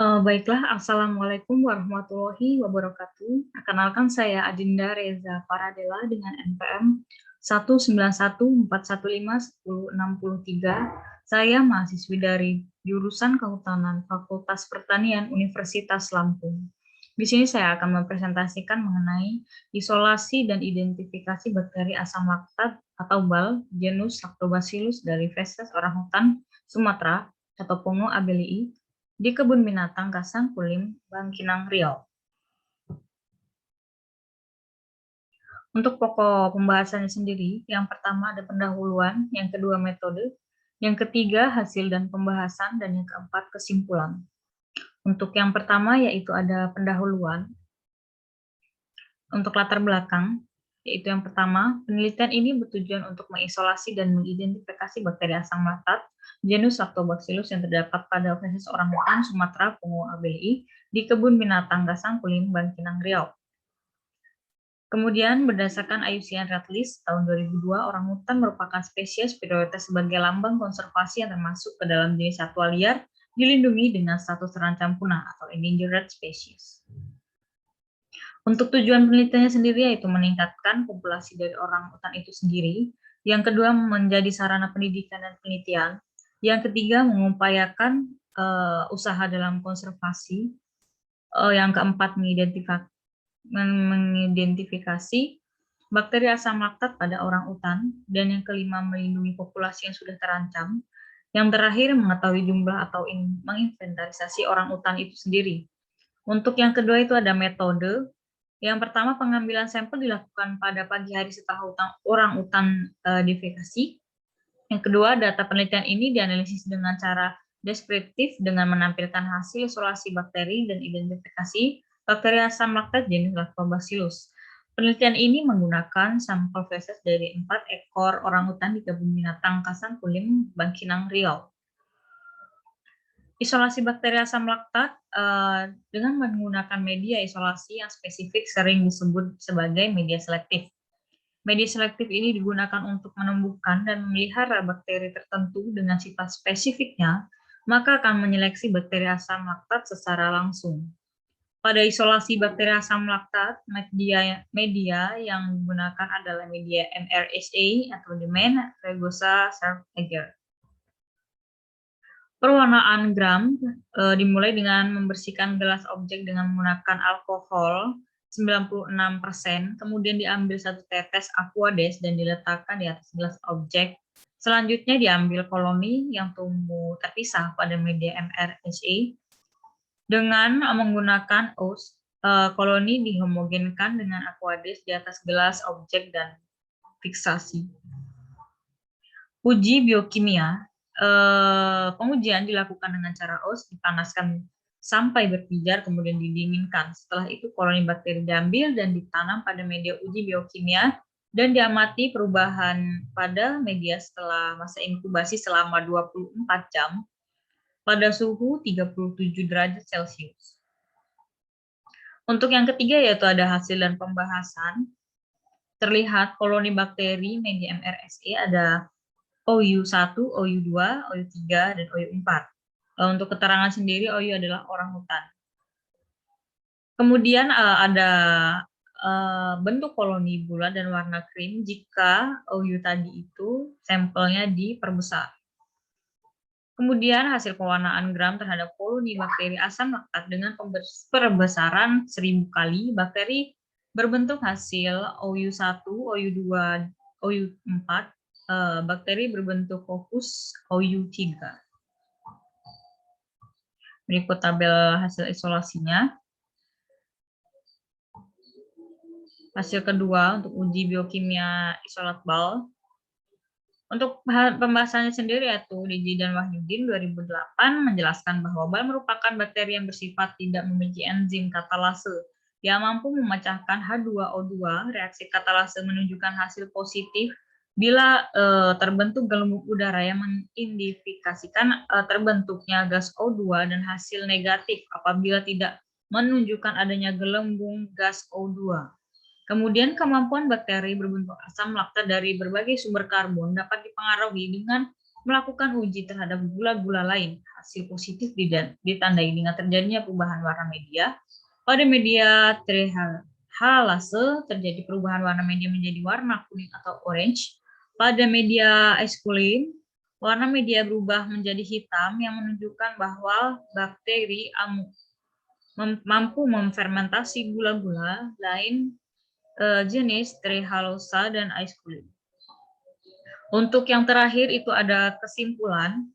Baiklah, Assalamualaikum warahmatullahi wabarakatuh. Perkenalkan saya Adinda Reza Paradela dengan NPM 19141510663. Saya mahasiswi dari jurusan Kehutanan Fakultas Pertanian Universitas Lampung. Di sini saya akan mempresentasikan mengenai isolasi dan identifikasi bakteri asam laktat atau BAL genus Lactobacillus dari Festes orangutan Sumatera atau Pongo abelii di Kebun Binatang Kasangkulim, Bangkinang, Riau. Untuk pokok pembahasannya sendiri, yang pertama ada pendahuluan, yang kedua metode, yang ketiga hasil dan pembahasan, dan yang keempat kesimpulan. Untuk yang pertama yaitu ada pendahuluan. Untuk latar belakang, yaitu yang pertama, penelitian ini bertujuan untuk mengisolasi dan mengidentifikasi bakteri asam laktat genus Lactobacillus yang terdapat pada Festes orangutan Sumatera Pongo abelii di Kebun Binatang Kasangkulim, Bangkinang, Riau. Kemudian berdasarkan IUCN Red List tahun 2002, orangutan merupakan spesies prioritas sebagai lambang konservasi yang termasuk ke dalam jenis satwa liar dilindungi dengan status terancam punah atau endangered species. Untuk tujuan penelitiannya sendiri yaitu meningkatkan populasi dari orangutan itu sendiri. Yang kedua menjadi sarana pendidikan dan penelitian. Yang ketiga mengupayakan usaha dalam konservasi. Yang keempat mengidentifikasi bakteri asam laktat pada orangutan, dan yang kelima melindungi populasi yang sudah terancam. Yang terakhir mengetahui jumlah atau menginventarisasi orangutan itu sendiri. Untuk yang kedua itu ada metode. Yang pertama pengambilan sampel dilakukan pada pagi hari setelah orangutan divekasi. Yang kedua data penelitian ini dianalisis dengan cara deskriptif dengan menampilkan hasil isolasi bakteri dan identifikasi bakteri asam laktat jenis Lactobacillus. Penelitian ini menggunakan sampel feses dari 4 ekor orangutan di Kebun Binatang Kasangkulim, Bangkinang, Riau. Isolasi bakteri asam laktat dengan menggunakan media isolasi yang spesifik sering disebut sebagai media selektif. Media selektif ini digunakan untuk menumbuhkan dan memelihara bakteri tertentu dengan sifat spesifiknya, maka akan menyeleksi bakteri asam laktat secara langsung. Pada isolasi bakteri asam laktat, media yang digunakan adalah media MRSA atau Demand Fregosa Surf Agar. Perwarnaan gram dimulai dengan membersihkan gelas objek dengan menggunakan alkohol 96%, kemudian diambil 1 tetes Aquades dan diletakkan di atas gelas objek. Selanjutnya diambil koloni yang tumbuh terpisah pada media MRSA. Dengan menggunakan OS, koloni dihomogenkan dengan Aquades di atas gelas objek dan fiksasi. Uji biokimia. Pengujian dilakukan dengan cara OS, dipanaskan sampai berpijar, kemudian didinginkan. Setelah itu koloni bakteri diambil dan ditanam pada media uji biokimia dan diamati perubahan pada media setelah masa inkubasi selama 24 jam pada suhu 37 derajat Celcius. Untuk yang ketiga yaitu ada hasil dan pembahasan. Terlihat koloni bakteri media MRSA ada OU1, OU2, OU3, dan OU4. Untuk keterangan sendiri, OU adalah orangutan. Kemudian ada bentuk koloni bulat dan warna krim jika OU tadi itu sampelnya diperbesar. Kemudian hasil pewarnaan gram terhadap koloni bakteri asam laktat dengan perbesaran 1000 kali, bakteri berbentuk hasil OU1, OU2, OU4, bakteri berbentuk fokus OU3. Berikut tabel hasil isolasinya. Hasil kedua untuk uji biokimia isolat BAL. Untuk pembahasannya sendiri yaitu Diji dan Wahyudin 2008 menjelaskan bahwa BAL merupakan bakteri yang bersifat tidak memiliki enzim katalase yang mampu memecahkan H2O2. Reaksi katalase menunjukkan hasil positif bila terbentuk gelembung udara yang mengindikasikan terbentuknya gas O2 dan hasil negatif apabila tidak menunjukkan adanya gelembung gas O2. Kemudian kemampuan bakteri berbentuk asam laktat dari berbagai sumber karbon dapat dipengaruhi dengan melakukan uji terhadap gula-gula lain. Hasil positif ditandai dengan terjadinya perubahan warna media. Pada media trihalase terjadi perubahan warna media menjadi warna kuning atau orange. Pada media eskulin, warna media berubah menjadi hitam yang menunjukkan bahwa bakteri mampu memfermentasi gula-gula lain jenis Trihalosa dan Aesculin. Untuk yang terakhir itu ada kesimpulan.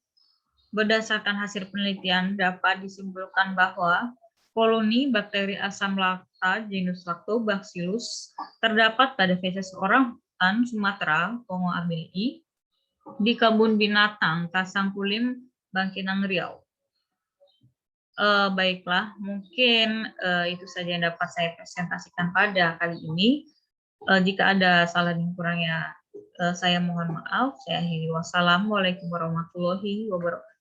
Berdasarkan hasil penelitian dapat disimpulkan bahwa koloni bakteri asam laktat genus Lactobacillus terdapat pada feses orang hutan Sumatera, Kongo Abilii, di kebun binatang Kasangkulim, Bangkinang, Riau. Baiklah, mungkin itu saja yang dapat saya presentasikan pada kali ini. Jika ada salah dan kurangnya, saya mohon maaf. Saya akhiri. Wassalamualaikum warahmatullahi wabarakatuh.